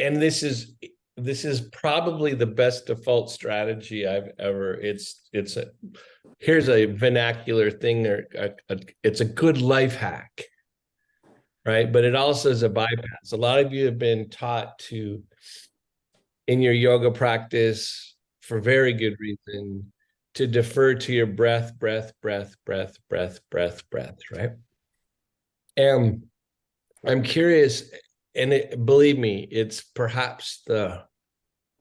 and this is probably the best default strategy I've ever. Here's a vernacular thing, or it's a good life hack, right? But it also is a bypass. A lot of you have been taught to, in your yoga practice, for very good reason, to defer to your breath, breath, breath, breath, breath, breath, breath, right? And I'm curious, and believe me, it's perhaps for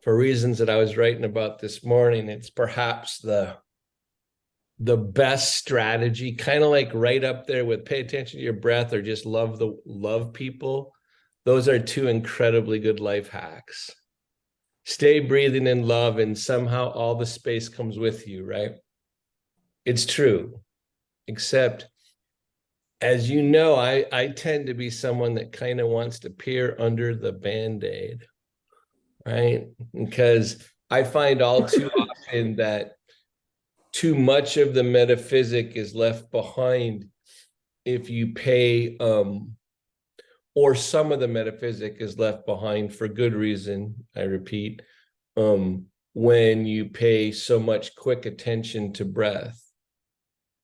reasons that I was writing about this morning, it's perhaps the best strategy, kind of like right up there with pay attention to your breath or just love people. Those are two incredibly good life hacks. Stay breathing in love, and somehow all the space comes with you, right? It's true. Except, as you know, I tend to be someone that kind of wants to peer under the Band-Aid, right? Because I find all too often that too much of the metaphysic is left behind if you pay, or some of the metaphysic is left behind for good reason, I repeat, when you pay so much quick attention to breath,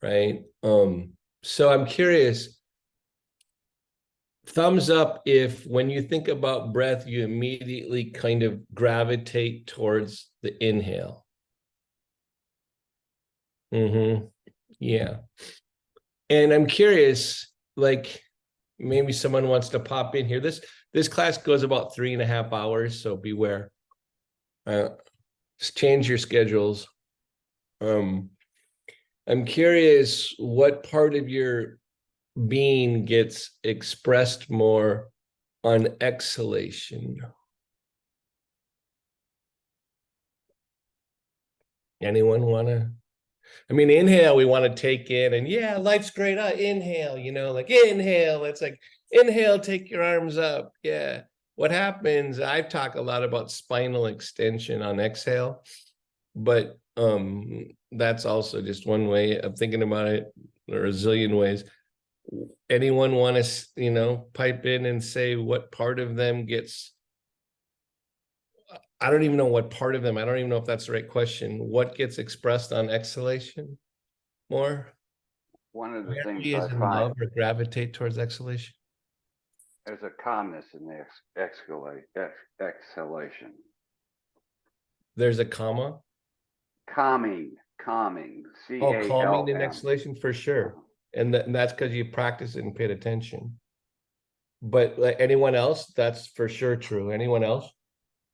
right? So I'm curious, thumbs up if when you think about breath, you immediately kind of gravitate towards the inhale. Yeah. And I'm curious, like maybe someone wants to pop in here. This class goes about 3.5 hours, so beware. Just change your schedules. I'm curious what part of your being gets expressed more on exhalation. Anyone want to? I mean, inhale, we want to take in, and yeah, life's great. Inhale, like inhale. It's like inhale, take your arms up. Yeah. What happens? I've talked a lot about spinal extension on exhale, but that's also just one way of thinking about it. There are a zillion ways. Anyone want to, pipe in and say what part of them gets? I don't even know what part of them. I don't even know if that's the right question. What gets expressed on exhalation more? One of the things Is I in find love or gravitate towards exhalation. there's a calmness in the exhalation. There's a comma. Calming. Oh, calming in CALM. exhalation for sure, and that's because you practice it and paid attention. But like anyone else, that's for sure true. Anyone else?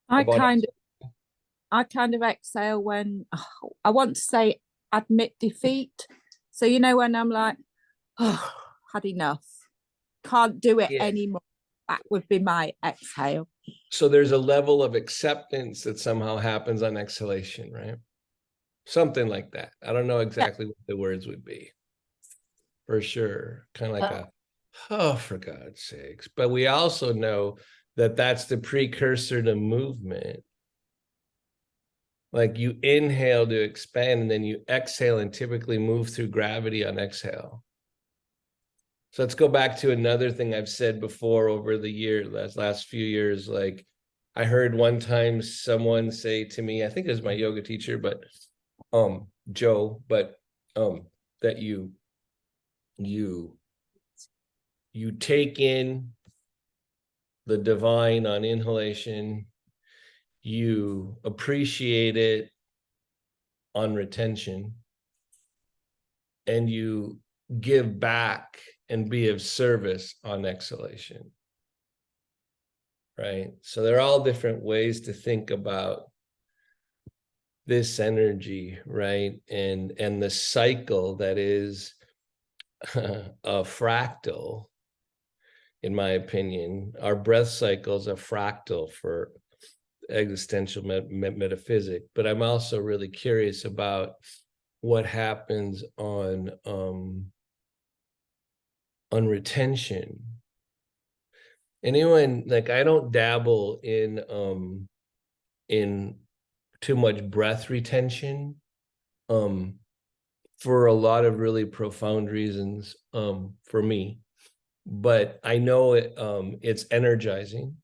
I kind of exhale when I want to say admit defeat. So when I'm like, oh, had enough, can't do it anymore. That would be my exhale. So there's a level of acceptance that somehow happens on exhalation, right? Something like that. I don't know exactly what the words would be. For sure. Kind of like oh, for God's sakes. But we also know that that's the precursor to movement. Like you inhale to expand, and then you exhale and typically move through gravity on exhale. So let's go back to another thing I've said before over the last few years. Like I heard one time someone say to me, I think it was my yoga teacher, but Joe, but that you take in the divine on inhalation, you appreciate it on retention, and you give back and be of service on exhalation, right? So there are all different ways to think about this energy, right? And the cycle that is a fractal, in my opinion. Our breath cycle is a fractal for existential metaphysic, but I'm also really curious about what happens on retention. Anyone, like I don't dabble in too much breath retention for a lot of really profound reasons for me, but I know it's energizing.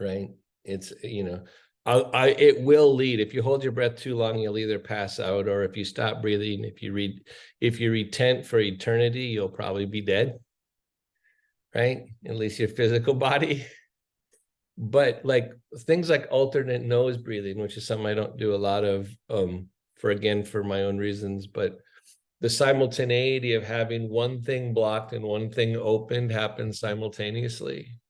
right? It's, it will lead. If you hold your breath too long, you'll either pass out, or if you stop breathing, if you retent for eternity, you'll probably be dead, right? At least your physical body. But like things like alternate nose breathing, which is something I don't do a lot of, for my own reasons, but the simultaneity of having one thing blocked and one thing opened happen simultaneously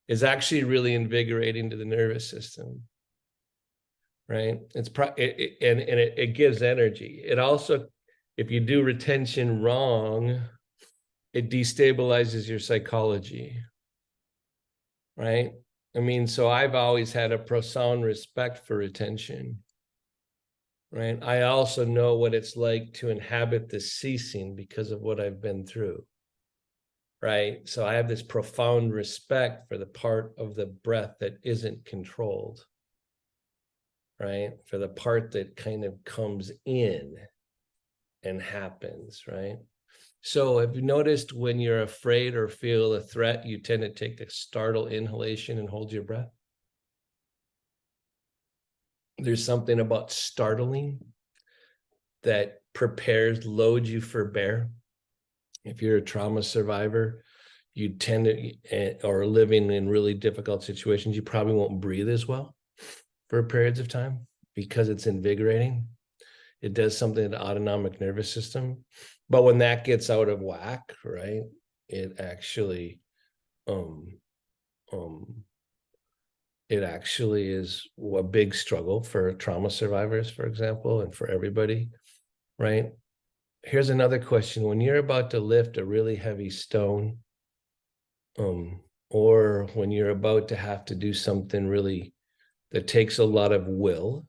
is actually really invigorating to the nervous system, right? It gives energy. It also, if you do retention wrong, it destabilizes your psychology, right? I mean, so I've always had a profound respect for retention, right? I also know what it's like to inhabit the ceasing because of what I've been through, right? So I have this profound respect for the part of the breath that isn't controlled, right? For the part that kind of comes in and happens, right? So have you noticed when you're afraid or feel a threat, you tend to take the startle inhalation and hold your breath? There's something about startling that loads you for bear. If you're a trauma survivor, you tend to, or living in really difficult situations, you probably won't breathe as well for periods of time because it's invigorating. It does something to the autonomic nervous system. But when that gets out of whack, right, it actually is a big struggle for trauma survivors, for example, and for everybody, right? Here's another question. When you're about to lift a really heavy stone, or when you're about to have to do something really that takes a lot of will,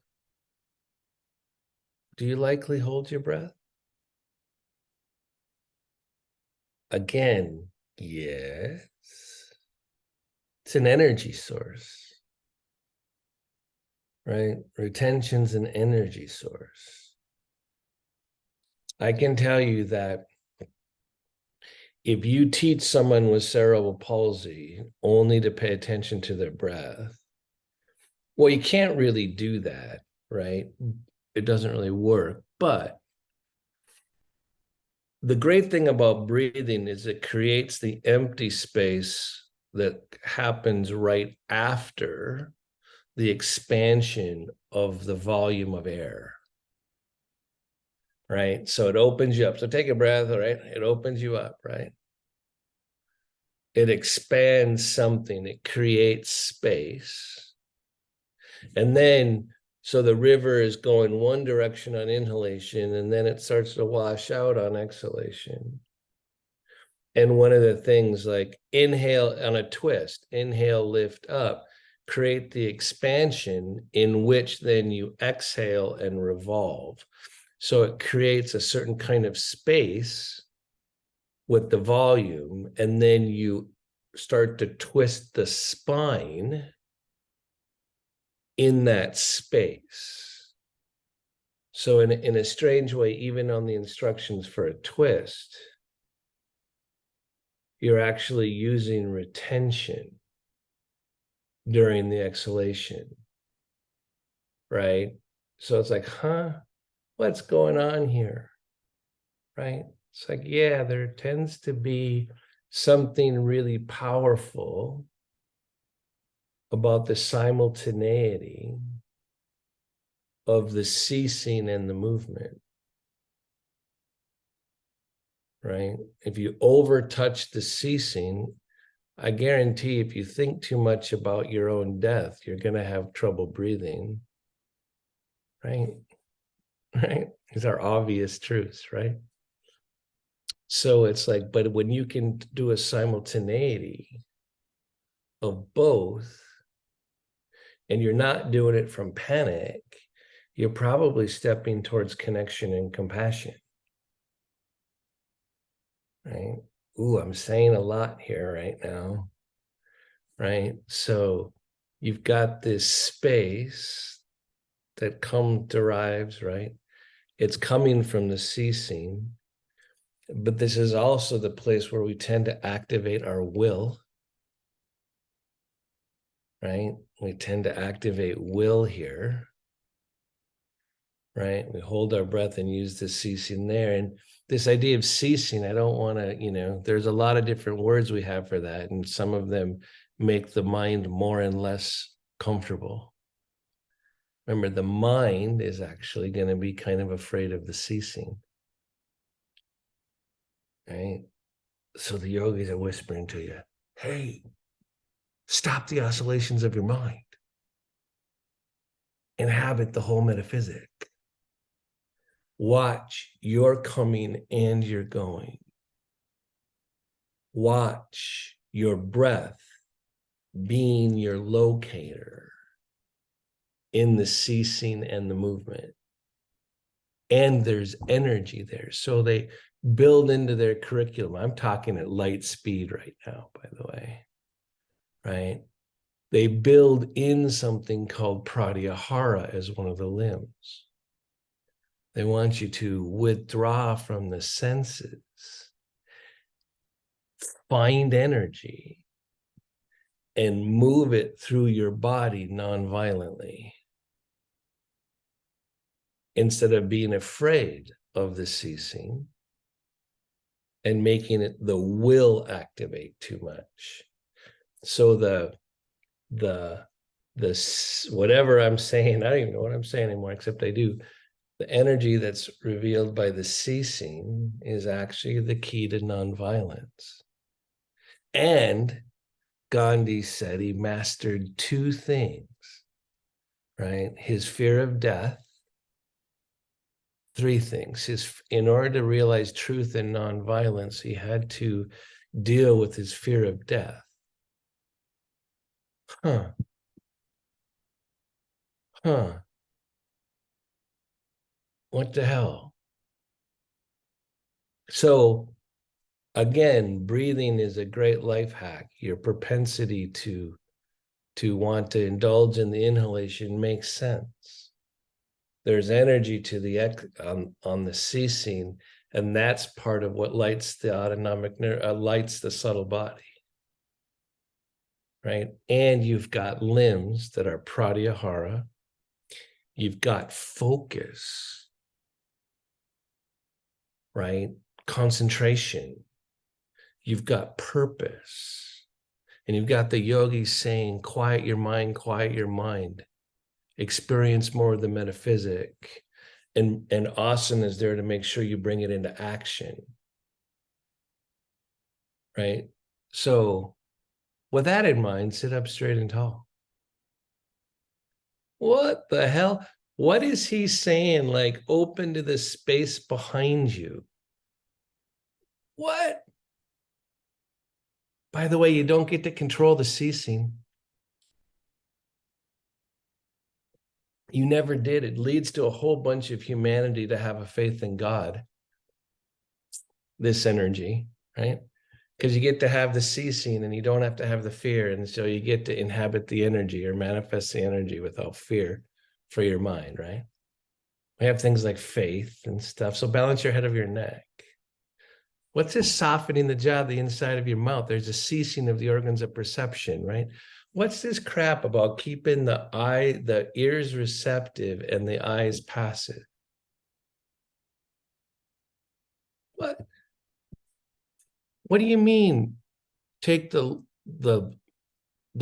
do you likely hold your breath? Again, yes. It's an energy source, right? Retention's an energy source. I can tell you that if you teach someone with cerebral palsy only to pay attention to their breath, well, you can't really do that, right? It doesn't really work. But the great thing about breathing is it creates the empty space that happens right after the expansion of the volume of air, right? So it opens you up. So take a breath, all right? It opens you up, right? It expands something. It creates space. And then, so the river is going one direction on inhalation, and then it starts to wash out on exhalation. And one of the things, like inhale on a twist, inhale, lift up, create the expansion in which then you exhale and revolve. So it creates a certain kind of space with the volume, and then you start to twist the spine in that space. So in a strange way, even on the instructions for a twist, you're actually using retention during the exhalation, right? So it's like, what's going on here, right? It's like, yeah, there tends to be something really powerful about the simultaneity of the ceasing and the movement, right? If you overtouch the ceasing, I guarantee if you think too much about your own death, you're going to have trouble breathing, right? Right? These are obvious truths, right? So it's like, but when you can do a simultaneity of both, and you're not doing it from panic, you're probably stepping towards connection and compassion, right? Ooh, I'm saying a lot here right now, right? So you've got this space that derives, right? It's coming from the ceasing, but this is also the place where we tend to activate our will, right? We tend to activate will here, right? We hold our breath and use the ceasing there. And this idea of ceasing, I don't want to, there's a lot of different words we have for that. And some of them make the mind more and less comfortable. Remember, the mind is actually going to be kind of afraid of the ceasing, right? So the yogis are whispering to you, hey, stop the oscillations of your mind. Inhabit the whole metaphysic. Watch your coming and your going. Watch your breath being your locator in the ceasing and the movement. And there's energy there. So they build into their curriculum. I'm talking at light speed right now, by the way, right? They build in something called pratyahara as one of the limbs. They want you to withdraw from the senses, find energy, and move it through your body non-violently, instead of being afraid of the ceasing and making it the will activate too much. So the whatever I'm saying, I don't even know what I'm saying anymore, except I do. The energy that's revealed by the ceasing is actually the key to nonviolence. And Gandhi said he mastered two things, right? His fear of death, three things. In order to realize truth and nonviolence, he had to deal with his fear of death. Huh. What the hell? So again, breathing is a great life hack. Your propensity to want to indulge in the inhalation makes sense. There's energy to the on the ceasing, and that's part of what lights the autonomic nerve, lights the subtle body, right? And you've got limbs that are pratyahara. You've got focus, right? Concentration. You've got purpose. And you've got the yogis saying, quiet your mind, quiet your mind. Experience more of the metaphysic. And asana is there to make sure you bring it into action. Right? So with that in mind, sit up straight and tall. What the hell? What is he saying? Like, open to the space behind you. What? By the way, you don't get to control the ceasing. You never did. It leads to a whole bunch of humanity to have a faith in God. This energy, right? Because you get to have the ceasing and you don't have to have the fear. And so you get to inhabit the energy or manifest the energy without fear for your mind, right? We have things like faith and stuff. So balance your head of your neck. What's this softening the jaw, the inside of your mouth? There's a ceasing of the organs of perception, right? What's this crap about keeping the ears receptive and the eyes passive? What? What do you mean? Take the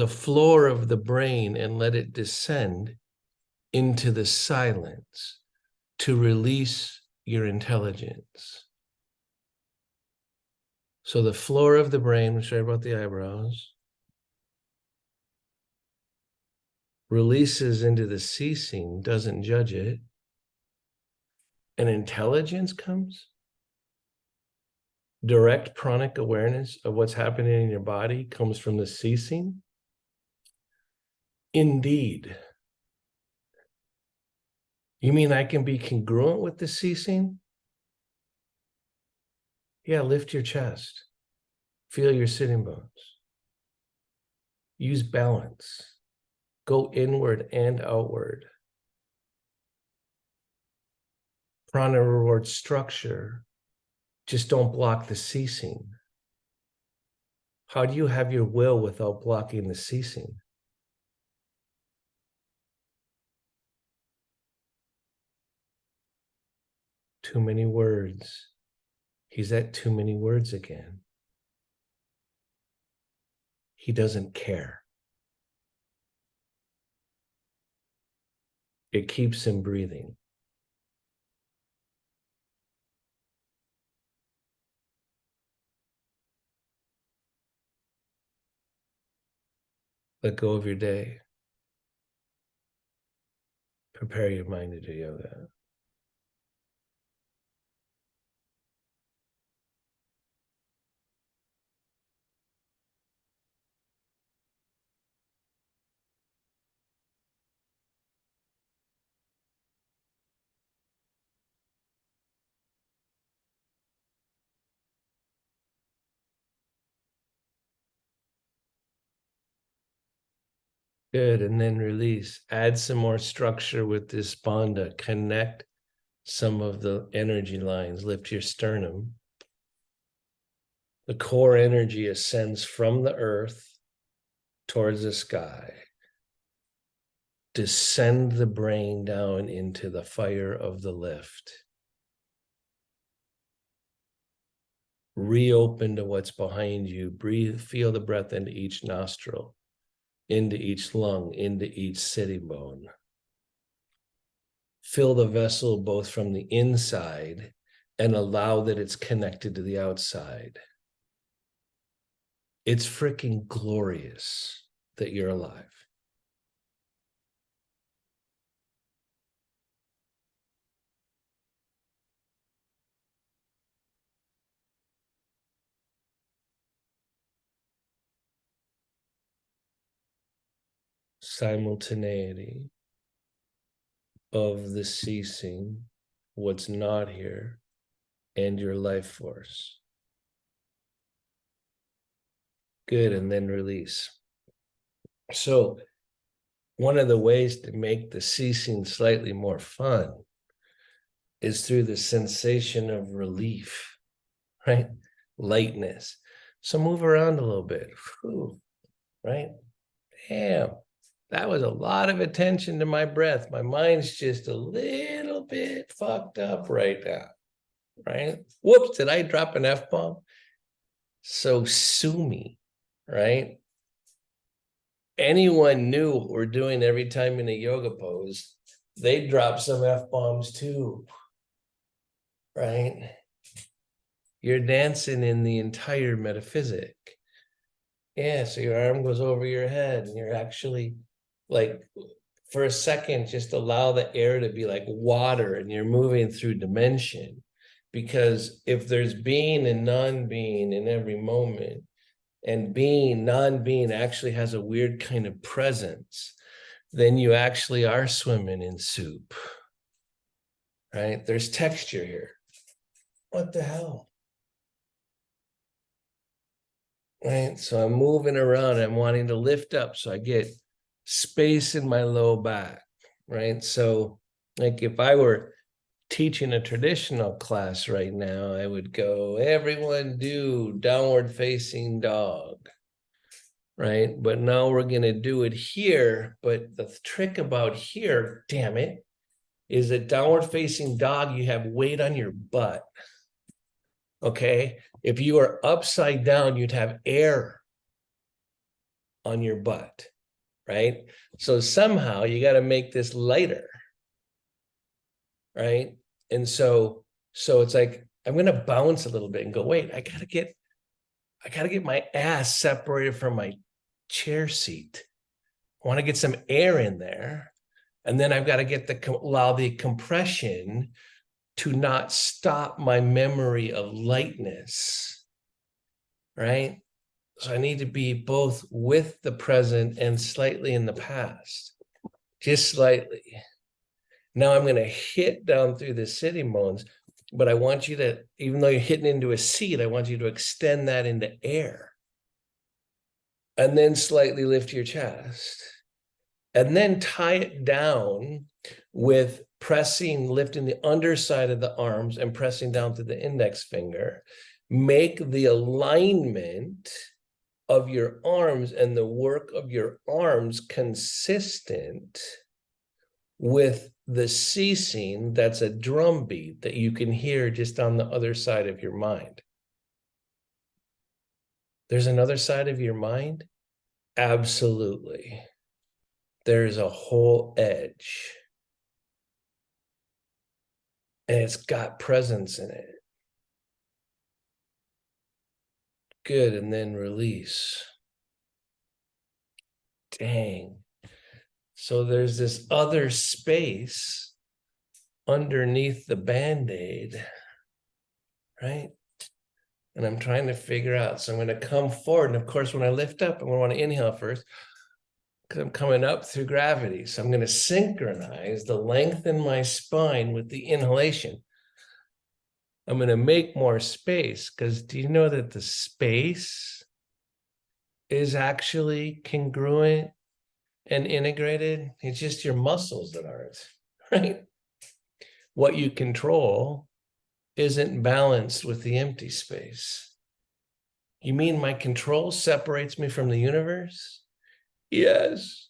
floor of the brain and let it descend into the silence to release your intelligence. So the floor of the brain, which is right about the eyebrows, releases into the ceasing, doesn't judge it, and intelligence comes. Direct pranic awareness of what's happening in your body comes from the ceasing. Indeed. You mean I can be congruent with the ceasing? Yeah, lift your chest. Feel your sitting bones. Use balance. Go inward and outward. Prana rewards structure. Just don't block the ceasing. How do you have your will without blocking the ceasing? Too many words. He's at too many words again. He doesn't care. It keeps him breathing. Let go of your day. Prepare your mind to do yoga. Good, and then release. Add some more structure with this bandha. Connect some of the energy lines. Lift your sternum. The core energy ascends from the earth towards the sky. Descend the brain down into the fire of the lift. Reopen to what's behind you. Breathe, feel the breath into each nostril, into each lung, into each sitting bone. Fill the vessel both from the inside and allow that it's connected to the outside. It's freaking glorious that you're alive. Simultaneity of the ceasing, what's not here, and your life force. Good, and then release. So one of the ways to make the ceasing slightly more fun is through the sensation of relief, right? Lightness. So move around a little bit, whew, right? Damn, that was a lot of attention to my breath. My mind's just a little bit fucked up right now, right? Whoops, did I drop an F-bomb? So sue me, right? Anyone knew what we're doing every time in a yoga pose, they drop some F-bombs too, right? You're dancing in the entire metaphysic. Yeah, so your arm goes over your head and you're actually like, for a second, just allow the air to be like water and you're moving through dimension. Because if there's being and non-being in every moment, and being, non-being actually has a weird kind of presence, then you actually are swimming in soup, right? There's texture here. What the hell? Right? So I'm moving around. I'm wanting to lift up so I get space in my low back, right? So like if I were teaching a traditional class right now, I would go, everyone do downward facing dog, right? But now we're going to do it here. But the trick about here, damn it, is that downward facing dog, you have weight on your butt. Okay. If you are upside down, you'd have air on your butt, right? So somehow you got to make this lighter, right? And so it's like, I'm going to bounce a little bit and go, wait, I got to get my ass separated from my chair seat. I want to get some air in there. And then I've got to allow the compression to not stop my memory of lightness, right? So I need to be both with the present and slightly in the past, just slightly. Now I'm going to hit down through the sitting bones, but I want you to, even though you're hitting into a seat, I want you to extend that into air. And then slightly lift your chest. And then tie it down with lifting the underside of the arms and pressing down to the index finger. Make the alignment of your arms and the work of your arms consistent with the ceasing, that's a drum beat that you can hear just on the other side of your mind. There's another side of your mind? Absolutely. There's a whole edge. And it's got presence in it. Good, and then release. Dang. So there's this other space underneath the Band-Aid, right? And I'm trying to figure out. So I'm going to come forward. And of course, when I lift up, I'm going to want to inhale first because I'm coming up through gravity. So I'm going to synchronize the length in my spine with the inhalation. I'm going to make more space because do you know that the space is actually congruent and integrated? It's just your muscles that aren't, right? What you control isn't balanced with the empty space. You mean my control separates me from the universe? Yes.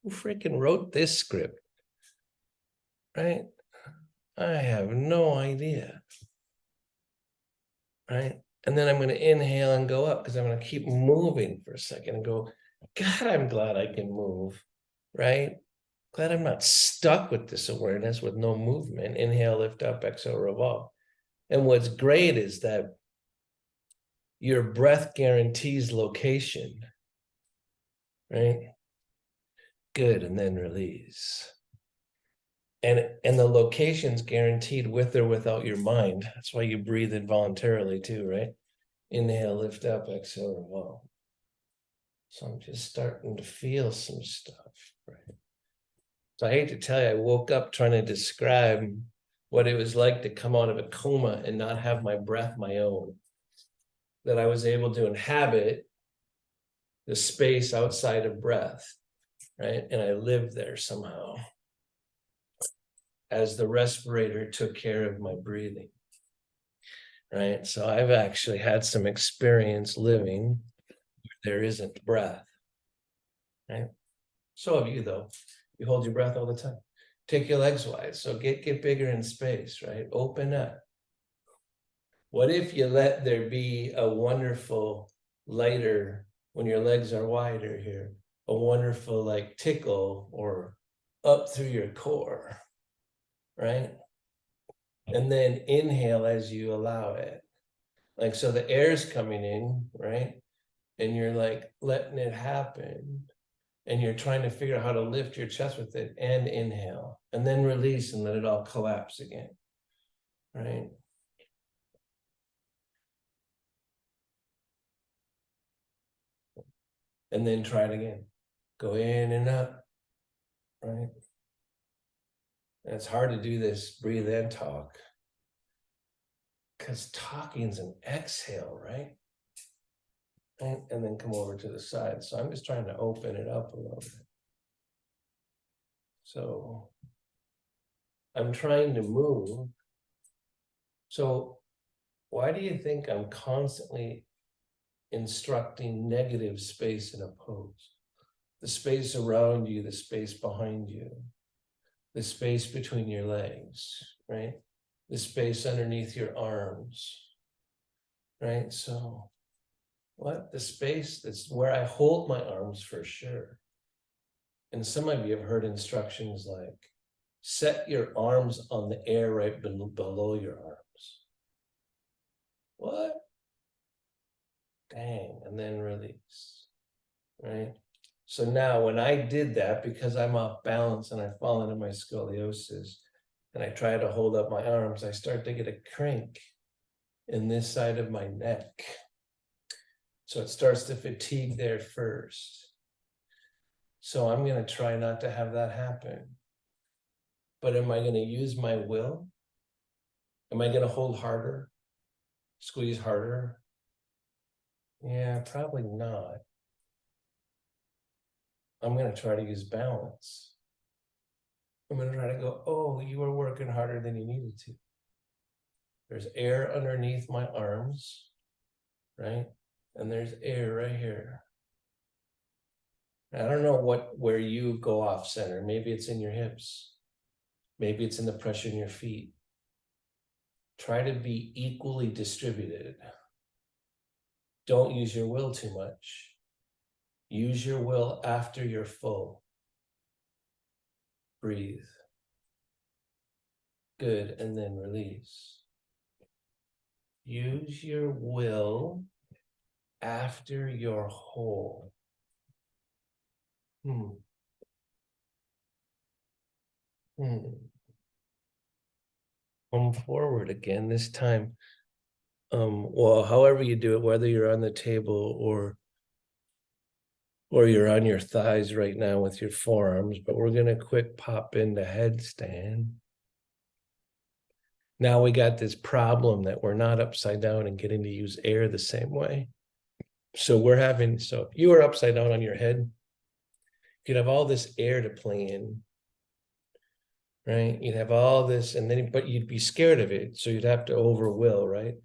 Who freaking wrote this script? Right? I have no idea. Right? And then I'm going to inhale and go up because I'm going to keep moving for a second and go, God, I'm glad I can move. Right? Glad I'm not stuck with this awareness with no movement. Inhale, lift up, exhale, revolve. And what's great is that your breath guarantees location, right? Good, and then release. And the location's guaranteed with or without your mind. That's why you breathe involuntarily too, right? Inhale, lift up, exhale, revolve. So I'm just starting to feel some stuff, right? So I hate to tell you, I woke up trying to describe what it was like to come out of a coma and not have my breath my own. That I was able to inhabit the space outside of breath, right? And I lived there somehow as the respirator took care of my breathing, right? So I've actually had some experience living where there isn't breath, right? So have you, though. You hold your breath all the time. Take your legs wide. So get bigger in space, right? Open up. What if you let there be a wonderful, lighter, when your legs are wider here, a wonderful like tickle or up through your core, right? And then inhale as you allow it. Like, so the air's coming in, right? And you're like letting it happen. And you're trying to figure out how to lift your chest with it and inhale and then release and let it all collapse again, right? And then try it again. Go in and up, right? And it's hard to do this, breathe and talk. Because talking's an exhale, right? And then come over to the side. So I'm just trying to open it up a little bit. So I'm trying to move. So why do you think I'm constantly instructing negative space in a pose? The space around you, the space behind you, the space between your legs, right? The space underneath your arms, right? So what? The space that's where I hold my arms for sure. And some of you have heard instructions like, set your arms on the air right below your arms. What? Dang, and then release, right? So now when I did that, because I'm off balance and I fall into my scoliosis, and I try to hold up my arms, I start to get a crank in this side of my neck. So it starts to fatigue there first. So I'm going to try not to have that happen. But am I going to use my will? Am I going to hold harder? Squeeze harder? Yeah, probably not. I'm going to try to use balance. I'm going to try to go, oh, you were working harder than you needed to. There's air underneath my arms, right? And there's air right here, I don't know where you go off center. Maybe it's in your hips. Maybe it's in the pressure in your feet. Try to be equally distributed. Don't use your will too much. Use your will after you're full. Breathe. Good, and then release. Use your will after you're whole. Come forward again, this time. Well, however you do it, whether you're on the table or you're on your thighs right now with your forearms, but we're gonna quick pop into headstand. Now we got this problem that we're not upside down and getting to use air the same way. So if you were upside down on your head, you'd have all this air to play in, right? You'd have all this, but you'd be scared of it. So you'd have to overwill, right?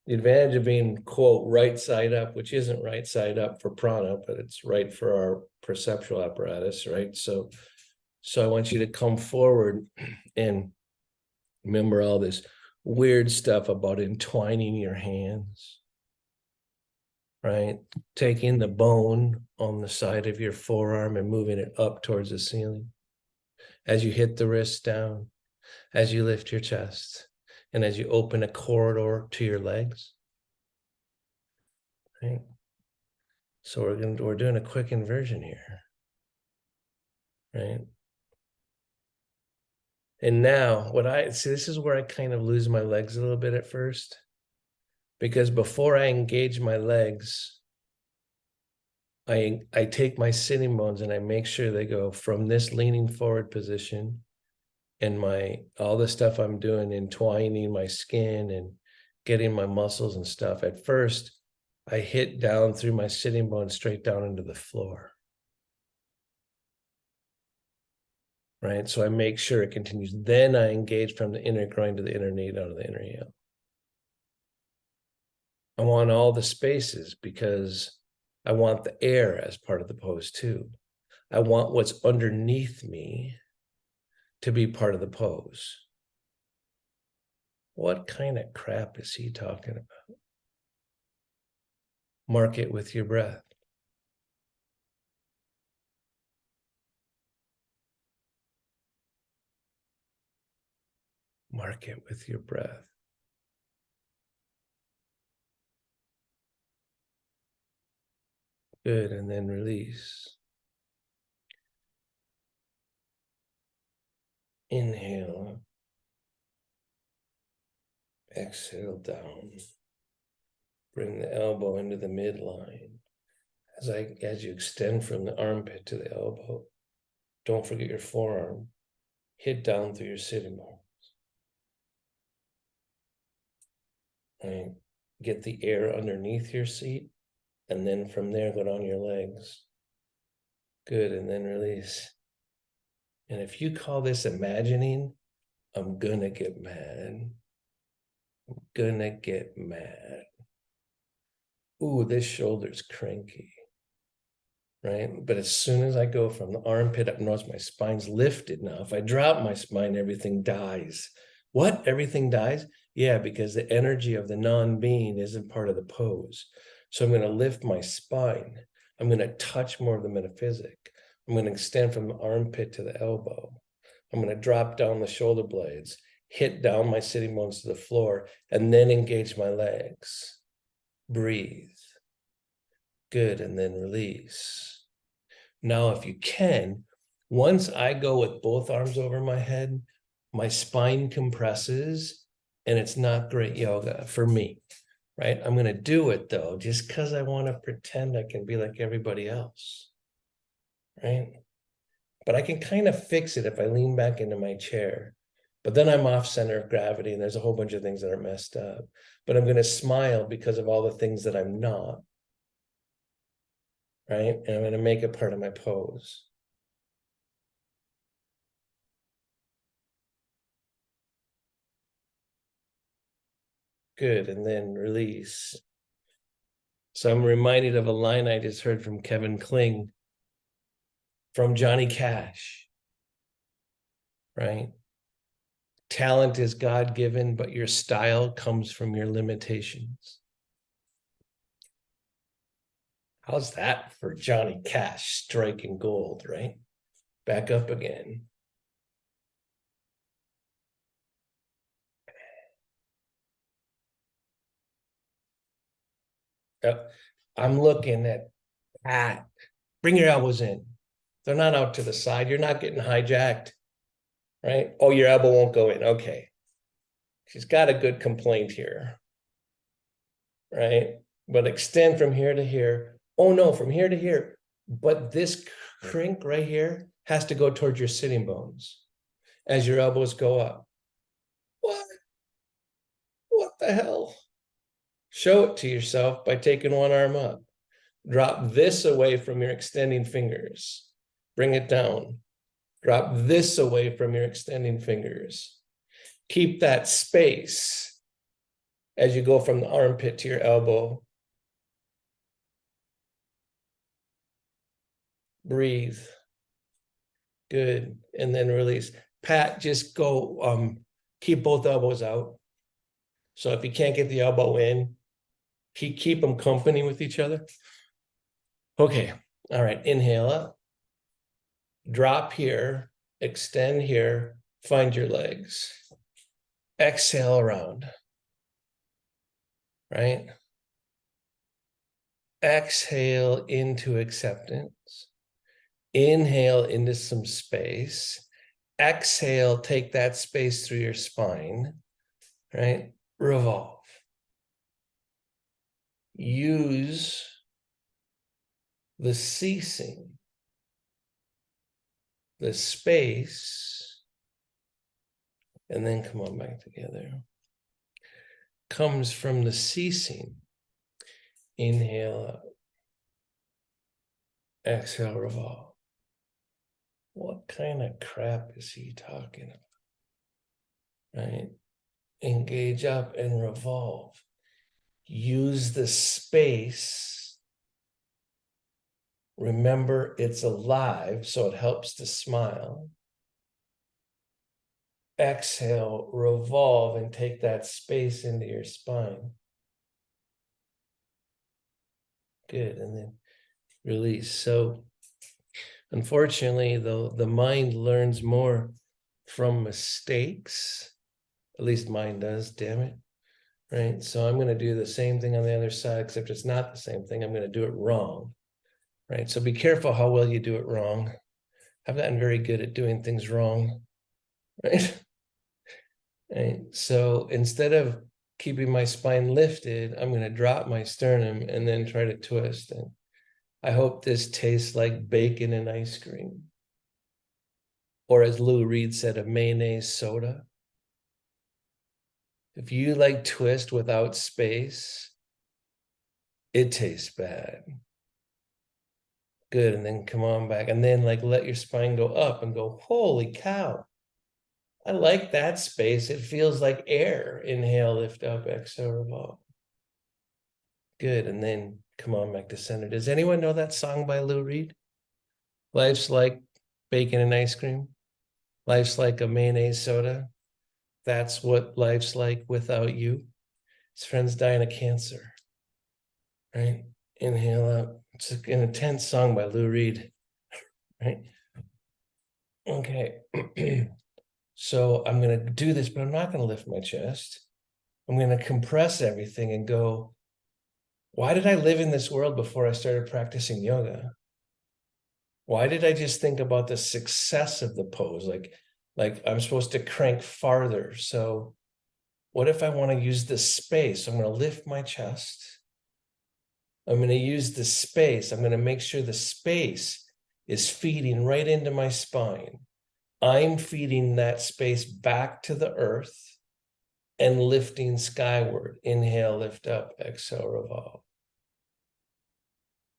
The advantage of being, quote, right side up, which isn't right side up for prana, but it's right for our perceptual apparatus, right? So I want you to come forward and remember all this weird stuff about entwining your hands, right? Taking the bone on the side of your forearm and moving it up towards the ceiling. As you hit the wrist down, as you lift your chest, and as you open a corridor to your legs, right? So we're doing a quick inversion here, right? And now this is where I kind of lose my legs a little bit at first, because before I engage my legs, I take my sitting bones and I make sure they go from this leaning forward position and all the stuff I'm doing, entwining my skin and getting my muscles and stuff. At first, I hit down through my sitting bones straight down into the floor. Right? So I make sure it continues. Then I engage from the inner groin to the inner knee down to the inner heel. I want all the spaces because I want the air as part of the pose too. I want what's underneath me to be part of the pose. What kind of crap is he talking about? Mark it with your breath. Mark it with your breath. Good, and then release. Inhale. Exhale down. Bring the elbow into the midline. As you extend from the armpit to the elbow, don't forget your forearm. Hit down through your sitting bones. Right? Get the air underneath your seat, and then from there, go down your legs. Good, and then release. And if you call this imagining, I'm gonna get mad. I'm gonna get mad. Ooh, this shoulder's cranky. Right? But as soon as I go from the armpit up, notice my spine's lifted now. If I drop my spine, everything dies. What? Everything dies? Yeah, because the energy of the non-being isn't part of the pose. So I'm going to lift my spine. I'm going to touch more of the metaphysic. I'm going to extend from the armpit to the elbow. I'm going to drop down the shoulder blades, hit down my sitting bones to the floor, and then engage my legs. Breathe. Good, and then release. Now, if you can, once I go with both arms over my head, my spine compresses, and it's not great yoga for me, right? I'm going to do it though, just because I want to pretend I can be like everybody else, right? But I can kind of fix it if I lean back into my chair. But then I'm off center of gravity, and there's a whole bunch of things that are messed up. But I'm going to smile because of all the things that I'm not. Right? And I'm going to make it part of my pose. Good, and then release. So I'm reminded of a line I just heard from Kevin Kling. from Johnny Cash, right? Talent is God-given, but your style comes from your limitations. How's that for Johnny Cash striking gold, right? Back up again. Yep. I'm looking at Pat. Bring your elbows in. They're not out to the side. You're not getting hijacked, right? Oh, your elbow won't go in. Okay. She's got a good complaint here, right? But extend from here to here. Oh no, from here to here. But this crink right here has to go towards your sitting bones as your elbows go up. What? What the hell? Show it to yourself by taking one arm up. Drop this away from your extending fingers. Bring it down. Drop this away from your extending fingers. Keep that space as you go from the armpit to your elbow. Breathe. Good. And then release. Pat, just go, keep both elbows out. So if you can't get the elbow in, keep them company with each other. Okay. All right. Inhale up. Drop here. Extend here. Find your legs. Exhale around. Right? Exhale into acceptance. Inhale into some space. Exhale, take that space through your spine, right? Revolve. Use the ceasing, the space, and then come on back together. Comes from the ceasing. Inhale up. Exhale, revolve. What kind of crap is he talking about? Right? Engage up and revolve. Use the space. Remember, it's alive, so it helps to smile. Exhale, revolve, and take that space into your spine. Good, and then release. So, unfortunately, though, the mind learns more from mistakes. At least mine does, damn it. Right? So I'm going to do the same thing on the other side, except it's not the same thing. I'm going to do it wrong. Right? So be careful how well you do it wrong. I've gotten very good at doing things wrong. Right? Right? So instead of keeping my spine lifted, I'm going to drop my sternum and then try to twist. And I hope this tastes like bacon and ice cream. Or as Lou Reed said, a mayonnaise soda. If you like twist without space, it tastes bad. Good, and then come on back. And then like let your spine go up and go, holy cow. I like that space. It feels like air. Inhale, lift up, exhale, revolve. Good, and then come on back to center. Does anyone know that song by Lou Reed? Life's like bacon and ice cream. Life's like a mayonnaise soda. That's what life's like without you. His friend's dying of cancer. Right? Inhale up. It's an intense song by Lou Reed. Right? Okay. So I'm going to do this, but I'm not going to lift my chest. I'm going to compress everything and go, why did I live in this world before I started practicing yoga? Why did I just think about the success of the pose? Like I'm supposed to crank farther. So what if I want to use this space? I'm going to lift my chest. I'm going to use the space. I'm going to make sure the space is feeding right into my spine. I'm feeding that space back to the earth and lifting skyward. Inhale, lift up, exhale, revolve.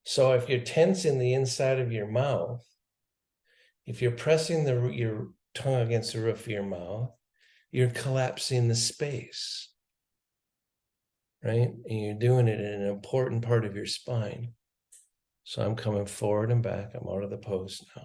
So if you're tensing the inside of your mouth, if you're pressing your tongue against the roof of your mouth, you're collapsing the space, right? And you're doing it in an important part of your spine. So I'm coming forward and back. I'm out of the pose now.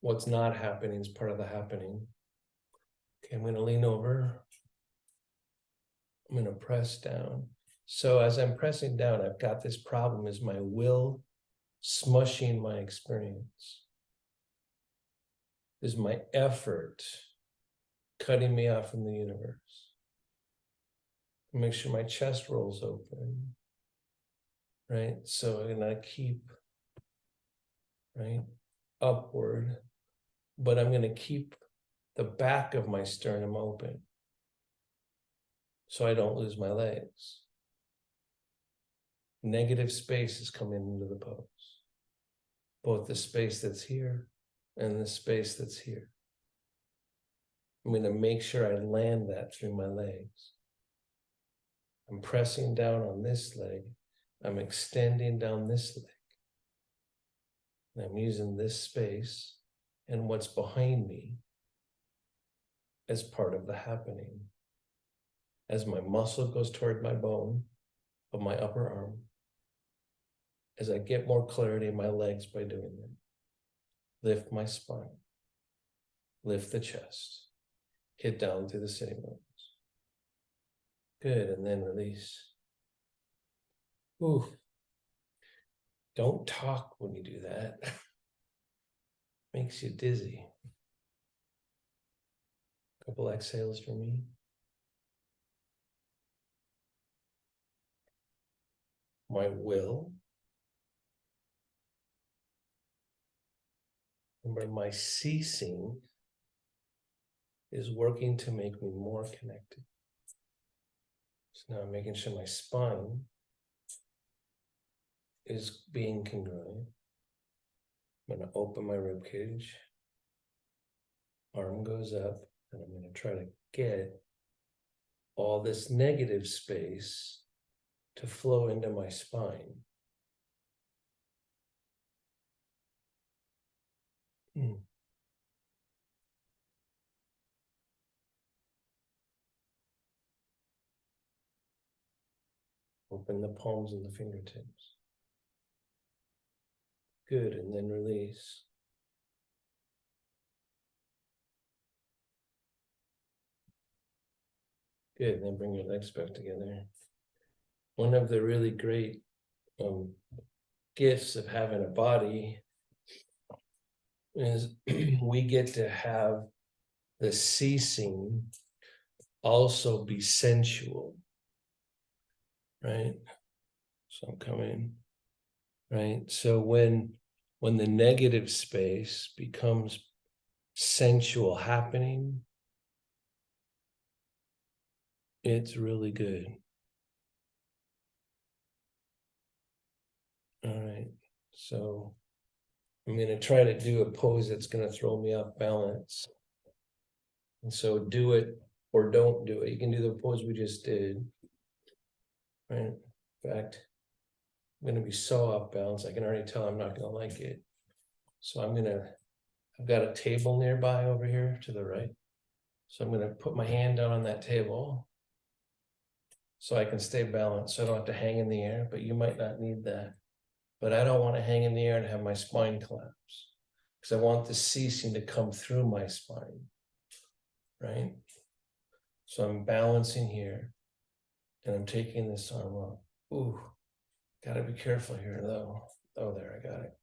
what's not happening is part of the happening. Okay, I'm going to lean over. I'm going to press down. So as I'm pressing down, I've got this problem, is my will smushing my experience? Is my effort cutting me off from the universe? Make sure my chest rolls open, right? So I'm gonna keep, right, upward, but I'm gonna keep the back of my sternum open so I don't lose my legs. Negative space is coming into the pose. Both the space that's here and the space that's here. I'm going to make sure I land that through my legs. I'm pressing down on this leg. I'm extending down this leg. And I'm using this space and what's behind me as part of the happening. As my muscle goes toward my bone of my upper arm, as I get more clarity in my legs by doing that. Lift my spine. Lift the chest. Hit down through the sitting bones. Good, and then release. Ooh. Don't talk when you do that. Makes you dizzy. Couple exhales for me. My will. Remember, my ceasing is working to make me more connected. So now I'm making sure my spine is being congruent. I'm going to open my rib cage. Arm goes up, and I'm going to try to get all this negative space to flow into my spine. Open the palms and the fingertips. Good, and then release. Good, and then bring your legs back together. One of the really great gifts of having a body is we get to have the ceasing also be sensual, right? So I'm coming, right? So when the negative space becomes sensual happening, it's really good. All right, so I'm going to try to do a pose that's going to throw me off balance. And so do it or don't do it. You can do the pose we just did. Right? In fact, I'm going to be so off balance. I can already tell I'm not going to like it. So I've got a table nearby over here to the right. So I'm going to put my hand down on that table so I can stay balanced. So I don't have to hang in the air, but you might not need that. But I don't want to hang in the air and have my spine collapse because I want the ceasing to come through my spine, right? So I'm balancing here and I'm taking this arm up. Ooh, gotta be careful here though. Oh, there, I got it.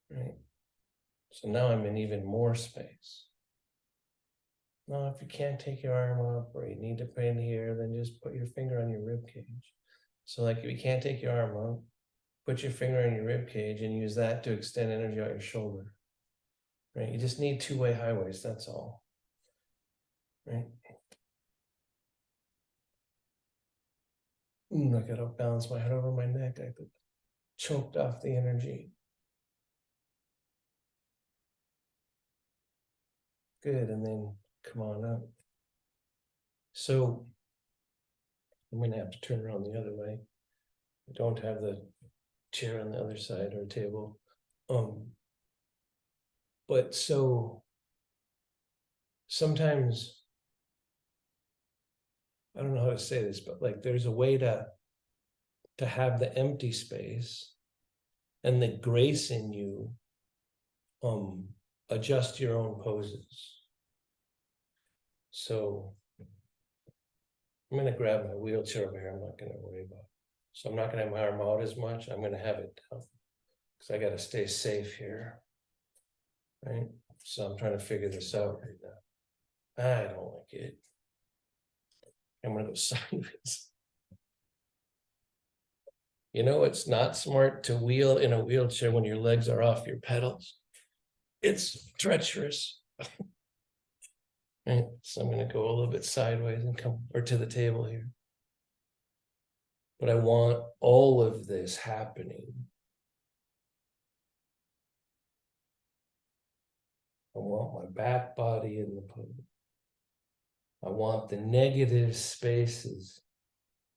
Right. So now I'm in even more space. Now, if you can't take your arm up or you need to put in here, then just put your finger on your rib cage. So like if you can't take your arm up, put your finger on your rib cage and use that to extend energy out your shoulder. Right? You just need two-way highways, that's all. Right? I gotta balance my head over my neck. I choked off the energy. Good, and then come on up. So I'm gonna have to turn around the other way. I don't have the chair on the other side or table. But so sometimes, I don't know how to say this, but like there's a way to have the empty space and the grace in you adjust your own poses. So I'm going to grab my wheelchair over here. I'm not going to worry about it. So I'm not going to have my arm out as much. I'm going to have it down because I got to stay safe here. Right. So I'm trying to figure this out right now. I don't like it. I'm going to go sideways. You know, it's not smart to wheel in a wheelchair when your legs are off your pedals. It's treacherous. Right. So I'm going to go a little bit sideways and come or to the table here. But I want all of this happening. I want my back body in the pose. I want the negative spaces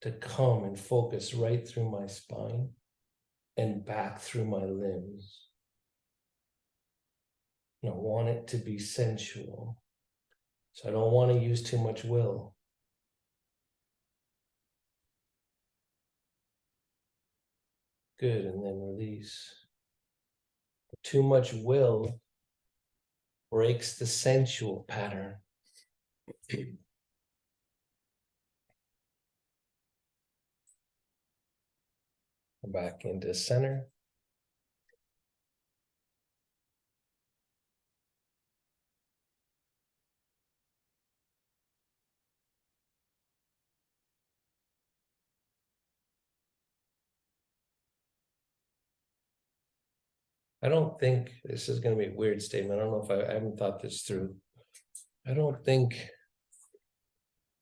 to come and focus right through my spine and back through my limbs. And I want it to be sensual. So I don't want to use too much will. Good, and then release. Too much will breaks the sensual pattern. Back into center. I don't think this is going to be a weird statement. I don't know if I haven't thought this through. I don't think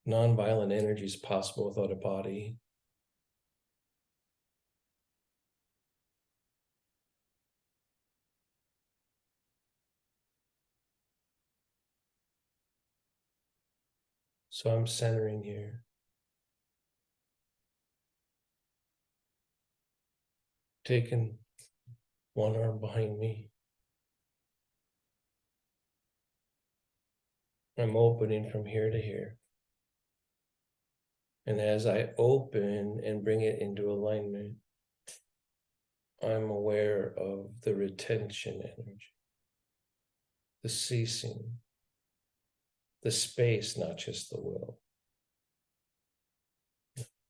nonviolent energy is possible without a body. So I'm centering here. Taking one arm behind me. I'm opening from here to here. And as I open and bring it into alignment, I'm aware of the retention energy, the ceasing, the space, not just the will.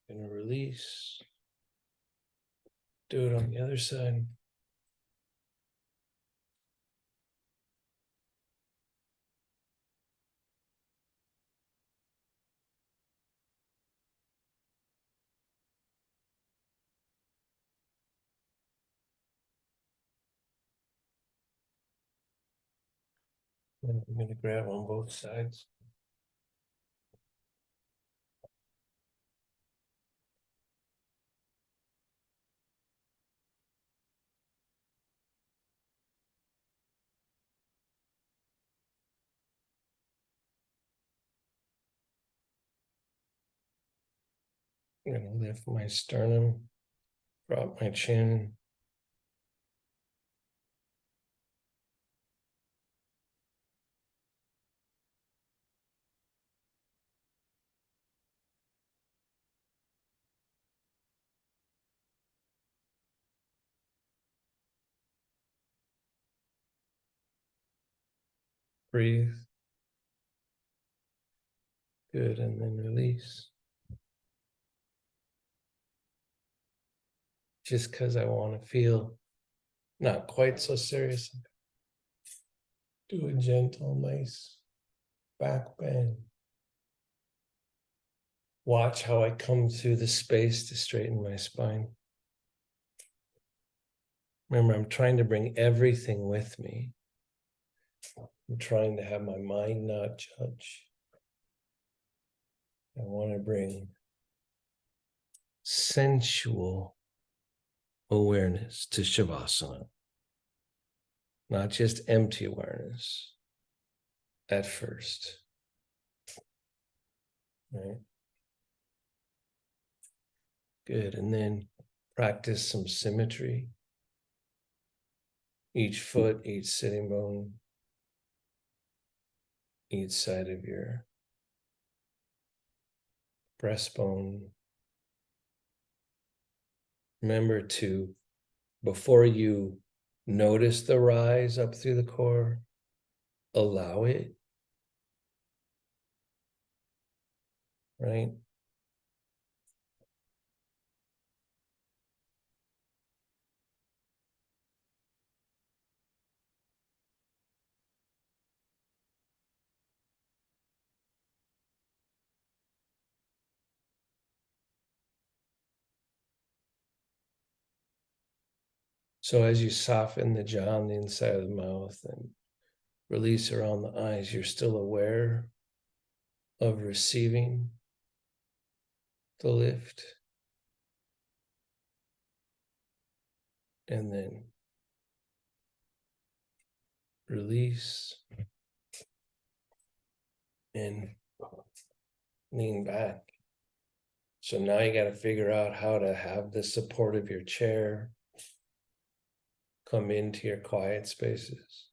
And release. Do it on the other side. And I'm going to grab on both sides. I'm going to lift my sternum, drop my chin. Breathe. Good, and then release. Just because I want to feel not quite so serious. Do a gentle, nice back bend. Watch how I come through the space to straighten my spine. Remember, I'm trying to bring everything with me. I'm trying to have my mind not judge. I want to bring sensual awareness to Shavasana, not just empty awareness at first. Right? Good. And then practice some symmetry. Each foot, each sitting bone, each side of your breastbone. Remember to, before you notice the rise up through the core, allow it, right? So as you soften the jaw on the inside of the mouth and release around the eyes, you're still aware of receiving the lift. And then release and lean back. So now you got to figure out how to have the support of your chair come into your quiet spaces.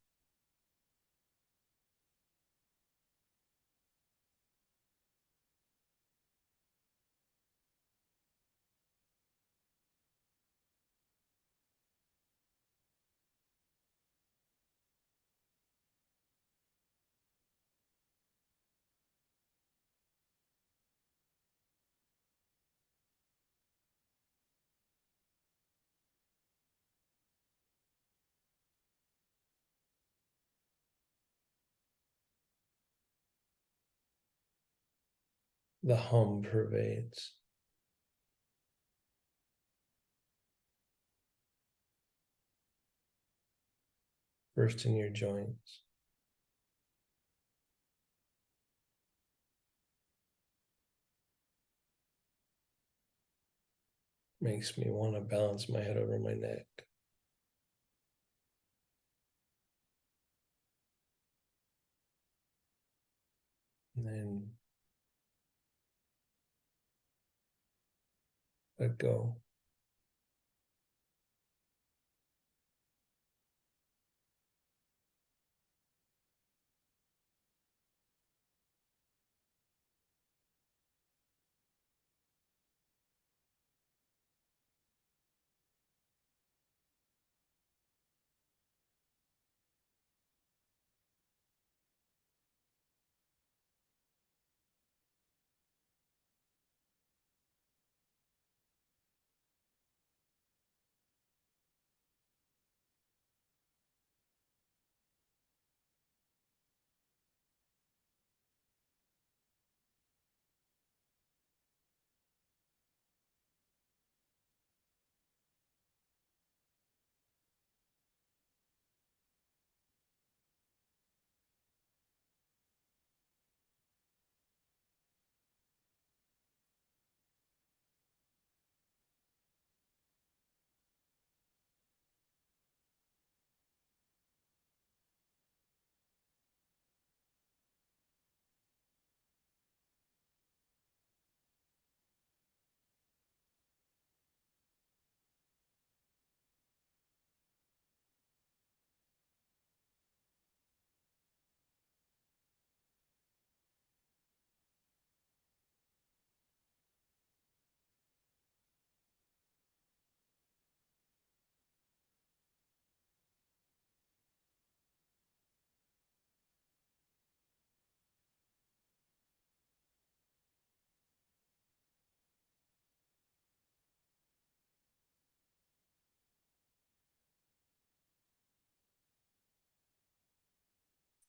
The hum pervades. First in your joints. Makes me want to balance my head over my neck. And then let go.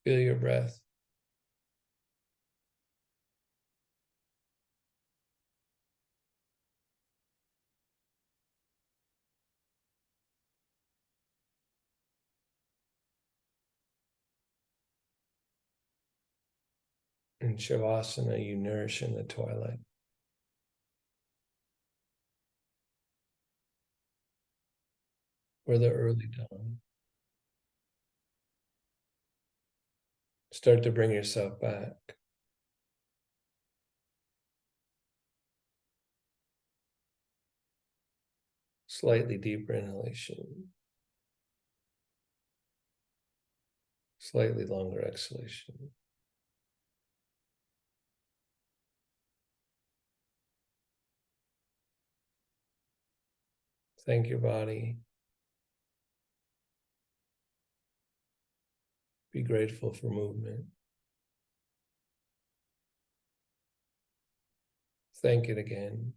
Feel your breath. In Shavasana, you nourish in the twilight. Or the early dawn. Start to bring yourself back. Slightly deeper inhalation. Slightly longer exhalation. Thank your body. Be grateful for movement. Thank it again.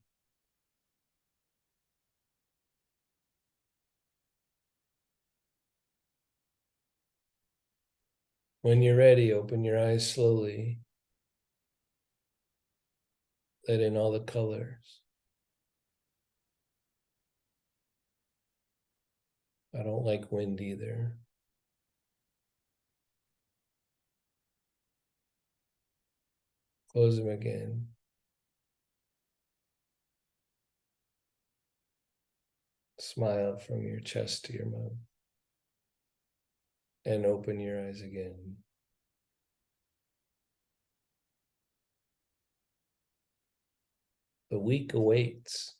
When you're ready, open your eyes slowly. Let in all the colors. I don't like wind either. Close them again. Smile from your chest to your mouth. And open your eyes again. The week awaits.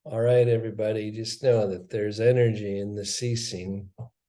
All right, everybody, just know that there's energy in the ceasing.